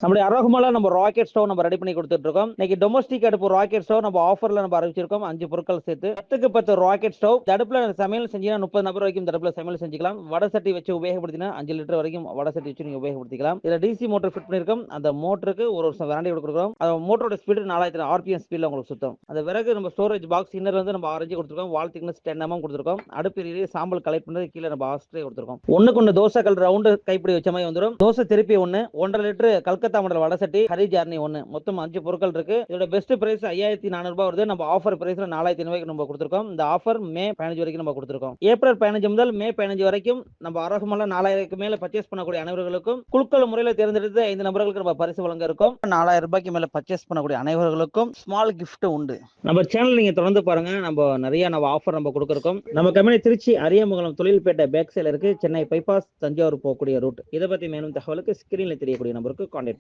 நம்முடைய அரோகமால நம்ம rocket stove நம்ம ரெடி பண்ணி கொடுத்துட்டு இருக்கோம். இன்னைக்கு டொமஸ்டிக் அடுப்பு ராக்கெட் ஸ்டவ் நம்ம ஆஃபர்ல நம்ம அறிவிச்சிருக்கோம். 5 பொருட்கள் சேர்த்து 10க்கு 10 ராக்கெட் ஸ்டவ். அடுப்புல சமையல் செஞ்சீங்கன்னா 30 நபர் வரைக்கும் அடுப்புல சமையல் செஞ்சுக்கலாம். வடை சட்டி வச்சு உபயோகப்படுத்தினா 5 லிட்டர் வரைக்கும் வடை சட்டி வச்சு நீங்க உபயோகப்படுத்திக்கலாம். இதுல டிசி மோட்டர் ஃபிட் பண்ணிருக்கோம். அந்த மோட்டருக்கு ஒரு வருஷம் வாரண்டி கொடுக்குறோம். அந்த மோட்டரோட ஸ்பீடு 4000 ஆர்பிஎம் ஸ்பீட்ல உங்களுக்கு சுத்தம். அந்த விறகு நம்ம ஸ்டோரேஜ் பாக்ஸ் இன்னர் வந்து நம்ம ஆரஞ்சு கொடுத்துருக்கோம். வால் திக்னஸ் 10 mm கொடுத்துருக்கோம். அடுப்பு சாம்பல் கலெக்ட் பண்ணது கீழே நம்ம ஆஸ்ட்ரே கொடுத்துருக்கோம். ஒண்ணுக்கு ஒண்ணு தோசை கல் ரவுண்டு கைப்பிடி வச்ச மாதிரி வந்துடும். தோசை திருப்பி 1.5 லிட்டர் கல்கத்தா மாடல் வடை சட்டி ஹரி ஜார்னி 1 மொத்தம் 5 பொருட்கள் இருக்கு. இதோட பெஸ்ட் பிரைஸ் 5400 ரூபாய் வருது. நம்ம ஆஃபர் பிரைஸ்ல 4500 ரூபாய்க்கு நம்ம கொடுத்துருக்கோம். இந்த ஆஃபர் மே 15 வரைக்கும் நம்ம கொடுத்துருக்கோம். ஏப்ரல் 15 முதல் மே 15 வரைக்கும் நம்ம அரோகமால 4000க்கு மேல பர்ச்சேஸ் பண்ணக்கூடிய அனைவர்களுக்கும் குழுக்கள் முறையில் தேர்ந்தெடுத்து 5 நபர்களுக்கு நம்ம பரிசு வழங்க இருக்கோம். 4000 ரூபாய்க்கு மேல பர்ச்சேஸ் பண்ணக்கூடிய அனைவர்களுக்கும் ஸ்மால் கிஃப்ட் உண்டு. நம்ம சேனல் நீங்க தொடர்ந்து பாருங்க. நம்ம நிறைய ஆஃபர் நம்ம கொடுக்கறோம். நம்ம கம்பெனி திருச்சி அரியமங்கலம் தொழில்பேட்டை பேக் சைடுல இருக்கு. சென்னை பைபாஸ் தஞ்சாவூர் போகக்கூடிய ரூட். இதை பத்தி மேலும் தகவலுக்கு ஸ்கிரீன்ல தெரியக்கூடிய நம்பருக்கு கான்டாக்ட்